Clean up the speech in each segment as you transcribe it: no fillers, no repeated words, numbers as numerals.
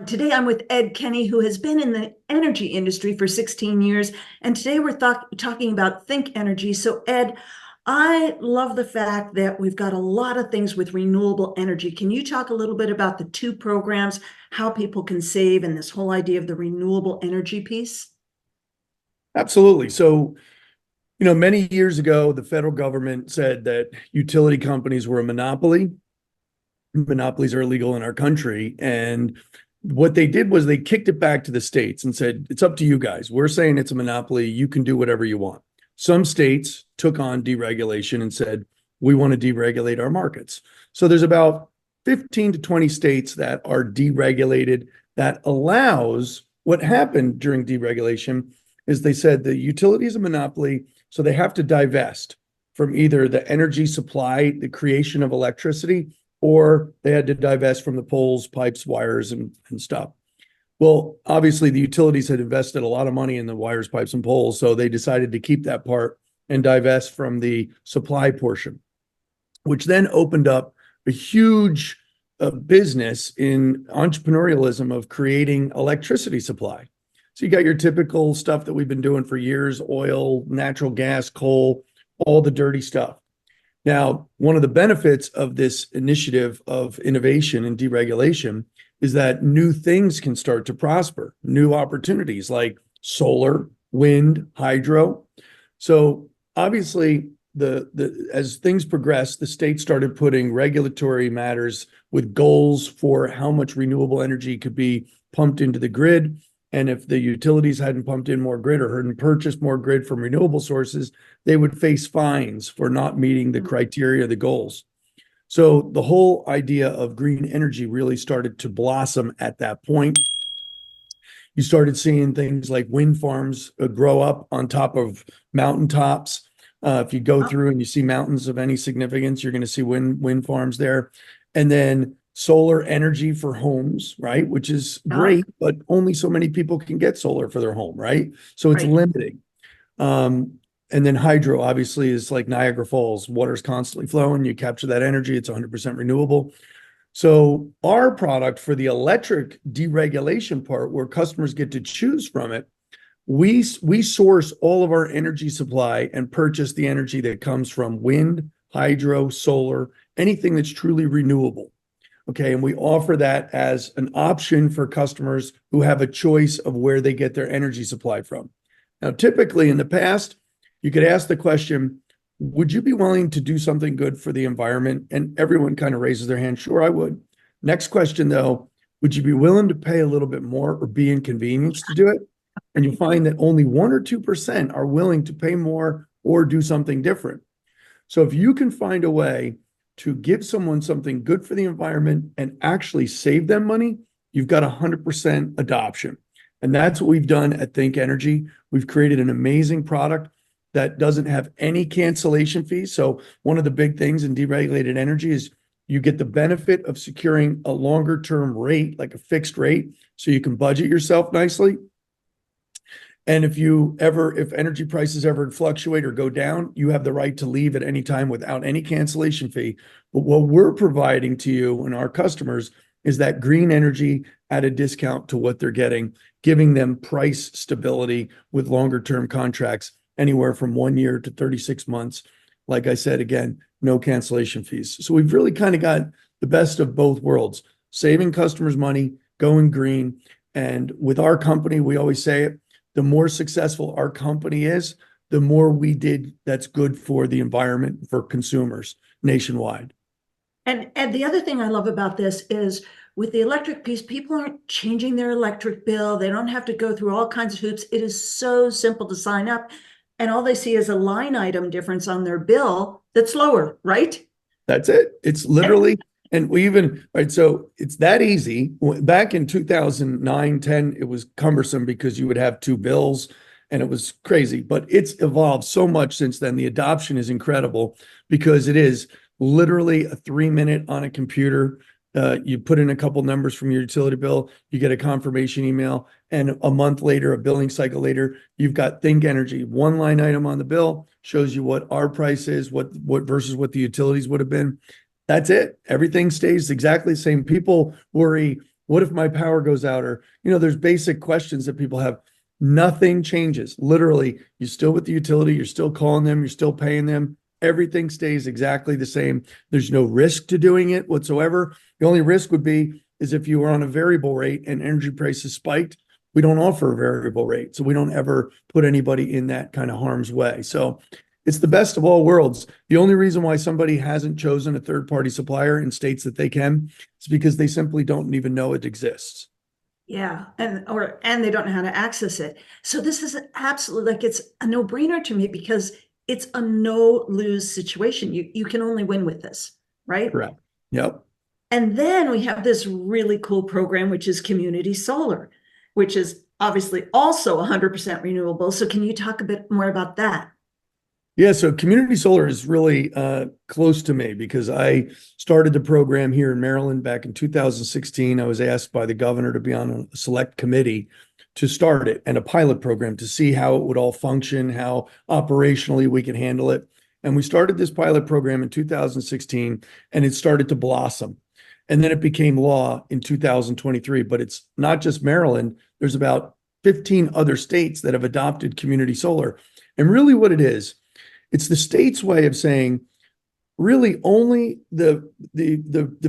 Today I'm with Ed Kenny, who has been in the energy industry for 16 years. And today we're talking about Think Energy. So Ed, I love the fact that we've got a lot of things with renewable energy. Can you talk a little bit about the two programs, how people can save, and this whole idea of the renewable energy piece? Absolutely. So, many years ago, the federal government said that utility companies were a monopoly. Monopolies are illegal in our country. And what they did was they kicked it back to the states and said, it's up to you guys. We're saying it's a monopoly. You can do whatever you want. Some states took on deregulation and said, we want to deregulate our markets. So there's about 15 to 20 states that are deregulated. That allows what happened during deregulation is they said the utility is a monopoly, so they have to divest from either the energy supply, the creation of electricity, or they had to divest from the poles, pipes, wires, and stuff. Well, obviously, the utilities had invested a lot of money in the wires, pipes, and poles, so they decided to keep that part and divest from the supply portion, which then opened up a huge business in entrepreneurialism of creating electricity supply. So you got your typical stuff that we've been doing for years: oil, natural gas, coal, all the dirty stuff. Now, one of the benefits of this initiative of innovation and deregulation is that new things can start to prosper, new opportunities like solar, wind, hydro. So obviously, as things progressed, the state started putting regulatory matters with goals for how much renewable energy could be pumped into the grid. And if the utilities hadn't pumped in more grid or hadn't purchased more grid from renewable sources, they would face fines for not meeting the criteria, the goals. So the whole idea of green energy really started to blossom at that point. You started seeing things like wind farms grow up on top of mountaintops. If you go through and you see mountains of any significance, you're going to see wind farms there. And then solar energy for homes, right? Which is great, but only so many people can get solar for their home, right? So it's limiting. And then hydro obviously is like Niagara Falls. Water's constantly flowing. You capture that energy. It's 100% renewable. So our product for the electric deregulation part, where customers get to choose from it, we source all of our energy supply and purchase the energy that comes from wind, hydro, solar, anything that's truly renewable. Okay, and we offer that as an option for customers who have a choice of where they get their energy supply from. Now, typically in the past, you could ask the question, would you be willing to do something good for the environment? And everyone kind of raises their hand. Sure, I would. Next question, though, would you be willing to pay a little bit more or be inconvenienced to do it? And you find that only 1 or 2% are willing to pay more or do something different. So if you can find a way to give someone something good for the environment and actually save them money, you've got 100% adoption. And that's what we've done at Think Energy. We've created an amazing product that doesn't have any cancellation fees. So one of the big things in deregulated energy is you get the benefit of securing a longer term rate, like a fixed rate, so you can budget yourself nicely. And if energy prices ever fluctuate or go down, you have the right to leave at any time without any cancellation fee. But what we're providing to you and our customers is that green energy at a discount to what they're getting, giving them price stability with longer term contracts, anywhere from 1 year to 36 months. Like I said, again, no cancellation fees. So we've really kind of got the best of both worlds, saving customers money, going green. And with our company, we always say it, the more successful our company is, the more we did that's good for the environment, for consumers nationwide. And the other thing I love about this is with the electric piece, people aren't changing their electric bill. They don't have to go through all kinds of hoops. It is so simple to sign up. And all they see is a line item difference on their bill that's lower, right? That's it. It's literally, and we even, right, so it's that easy. Back in 2009, 10, it was cumbersome because you would have two bills and it was crazy. But it's evolved so much since then. The adoption is incredible because it is literally a 3-minute on a computer. You put in a couple numbers from your utility bill, you get a confirmation email, and a month later, a billing cycle later, you've got Think Energy. One line item on the bill shows you what our price is, what versus what the utilities would have been. That's it. Everything stays exactly the same. People worry, What if my power goes out? Or, there's basic questions that people have. Nothing changes. Literally, you're still with the utility, you're still calling them, you're still paying them. Everything stays exactly the same. There's no risk to doing it whatsoever. The only risk would be is if you were on a variable rate and energy prices spiked. We don't offer a variable rate, so we don't ever put anybody in that kind of harm's way. So it's the best of all worlds. The only reason why somebody hasn't chosen a third-party supplier in states that they can is because they simply don't even know it exists. Yeah, and they don't know how to access it. So this is absolutely like it's a no-brainer to me because it's a no-lose situation. You can only win with this, right? Correct. Yep. And then we have this really cool program, which is community solar, which is obviously also 100% renewable. So can you talk a bit more about that? Yeah, so community solar is really close to me because I started the program here in Maryland back in 2016. I was asked by the governor to be on a select committee to start it and a pilot program to see how it would all function, how operationally we could handle it. And we started this pilot program in 2016 and it started to blossom. And then it became law in 2023. But it's not just Maryland. There's about 15 other states that have adopted community solar. And really what it is, it's the state's way of saying, really only the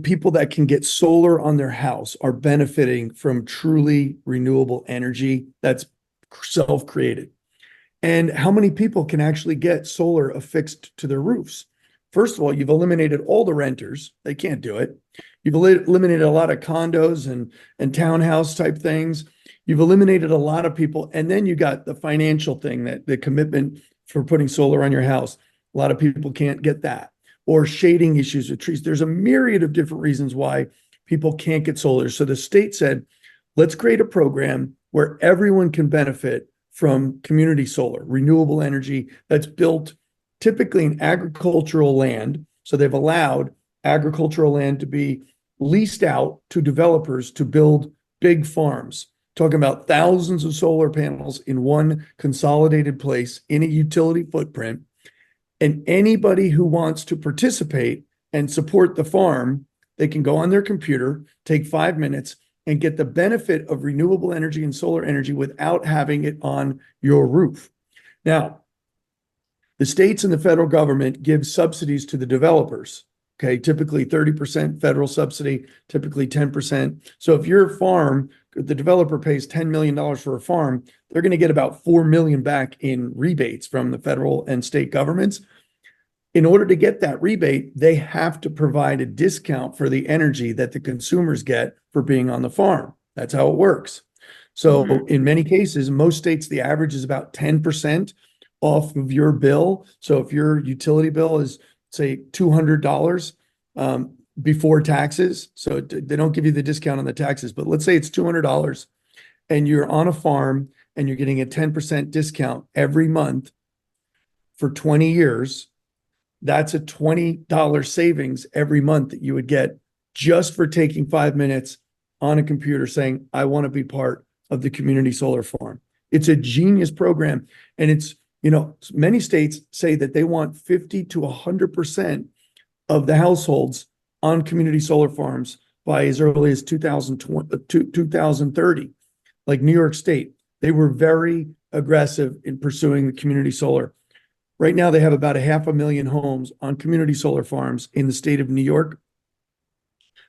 people that can get solar on their house are benefiting from truly renewable energy that's self-created. And how many people can actually get solar affixed to their roofs? First of all, you've eliminated all the renters. They can't do it. You've eliminated a lot of condos and townhouse type things. You've eliminated a lot of people. And then you got the financial thing, that the commitment for putting solar on your house. A lot of people can't get that, or shading issues with trees. There's a myriad of different reasons why people can't get solar. So the state said, let's create a program where everyone can benefit from community solar, renewable energy that's built typically in agricultural land. So they've allowed agricultural land to be leased out to developers to build big farms. Talking about thousands of solar panels in one consolidated place in a utility footprint. And anybody who wants to participate and support the farm, they can go on their computer, take 5 minutes, and get the benefit of renewable energy and solar energy without having it on your roof. Now, the states and the federal government give subsidies to the developers. Okay, typically 30% federal subsidy, typically 10%. So if your farm, the developer pays $10 million for a farm, they're going to get about $4 million back in rebates from the federal and state governments. In order to get that rebate, they have to provide a discount for the energy that the consumers get for being on the farm. That's how it works. So in many cases, most states, the average is about 10% off of your bill. So if your utility bill is, say, $200 before taxes, so they don't give you the discount on the taxes, but let's say it's $200 and you're on a farm and you're getting a 10% discount every month for 20 years, that's a $20 savings every month that you would get just for taking 5 minutes on a computer saying, I want to be part of the community solar farm. It's a genius program. And it's, many states say that they want 50 to 100% of the households on community solar farms by as early as 2030. Like New York State, they were very aggressive in pursuing the community solar. Right now, they have about 500,000 homes on community solar farms in the state of New York.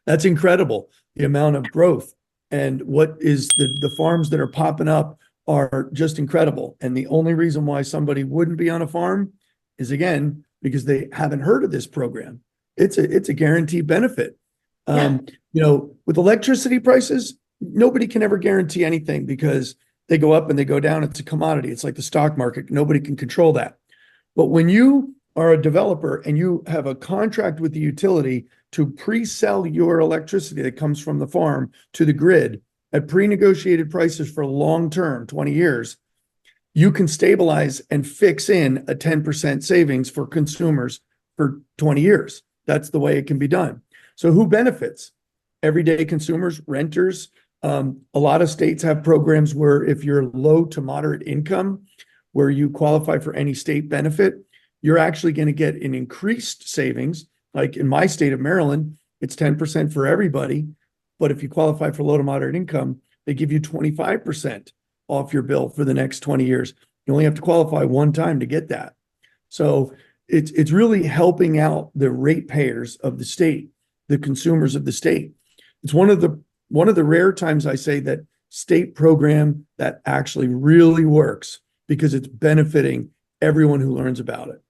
That's incredible, the amount of growth. And what is the farms that are popping up are just incredible. And the only reason why somebody wouldn't be on a farm is, again, because they haven't heard of this program. It's a guaranteed benefit. Yeah. With electricity prices, nobody can ever guarantee anything because they go up and they go down. It's a commodity. It's like the stock market. Nobody can control that. But when you are a developer and you have a contract with the utility to pre-sell your electricity that comes from the farm to the grid at pre-negotiated prices for long-term, 20 years, you can stabilize and fix in a 10% savings for consumers for 20 years. That's the way it can be done. So who benefits? Everyday consumers, renters. A lot of states have programs where if you're low to moderate income, where you qualify for any state benefit, you're actually going to get an increased savings. Like in my state of Maryland, it's 10% for everybody. But if you qualify for low to moderate income, they give you 25% off your bill for the next 20 years. You only have to qualify one time to get that. So it's really helping out the ratepayers of the state, the consumers of the state. It's one of the rare times I say that state program that actually really works because it's benefiting everyone who learns about it.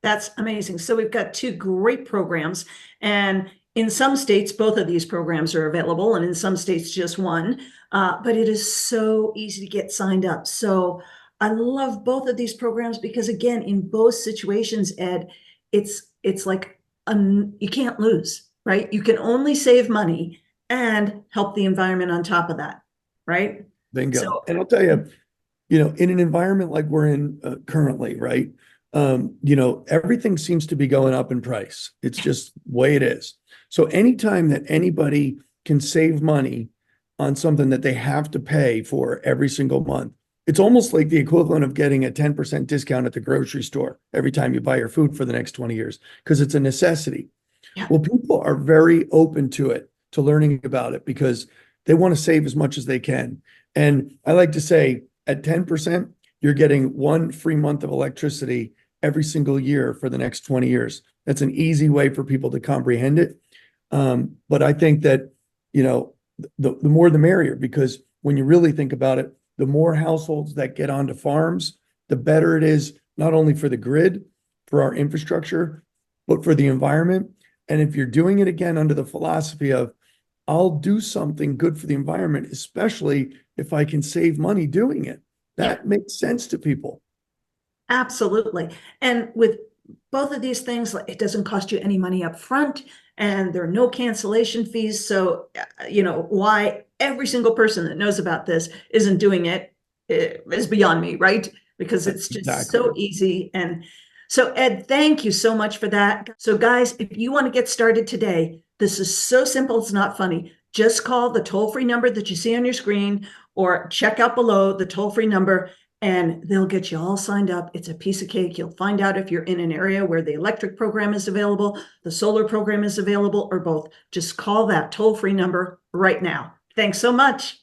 That's amazing. So we've got two great programs, and in some states, both of these programs are available, and in some states, just one. But it is so easy to get signed up. So I love both of these programs because, again, in both situations, Ed, it's like you can't lose, right? You can only save money and help the environment on top of that, right? Bingo. So And I'll tell you, in an environment like we're in currently, right? Everything seems to be going up in price. It's just the way it is. So anytime that anybody can save money on something that they have to pay for every single month, it's almost like the equivalent of getting a 10% discount at the grocery store every time you buy your food for the next 20 years, because it's a necessity. yeah, Well, people are very open to it, to learning about it, because they want to save as much as they can. And I like to say at 10%, you're getting 1 free month of electricity every single year for the next 20 years. That's an easy way for people to comprehend it. But I think that, the more the merrier, because when you really think about it, the more households that get onto farms, the better it is, not only for the grid, for our infrastructure, but for the environment. And if you're doing it again under the philosophy of, I'll do something good for the environment, especially if I can save money doing it, yeah. that makes sense to people. Absolutely. And with both of these things, it doesn't cost you any money up front, and there are no cancellation fees. So, why every single person that knows about this isn't doing it is beyond me, right? Because it's just Exactly. so easy. And so, Ed, thank you so much for that. So, guys, if you want to get started today, this is so simple, it's not funny. Just call the toll-free number that you see on your screen, or check out below the toll-free number, and they'll get you all signed up. It's a piece of cake. You'll find out if you're in an area where the electric program is available, the solar program is available, or both. Just call that toll-free number right now. Thanks so much.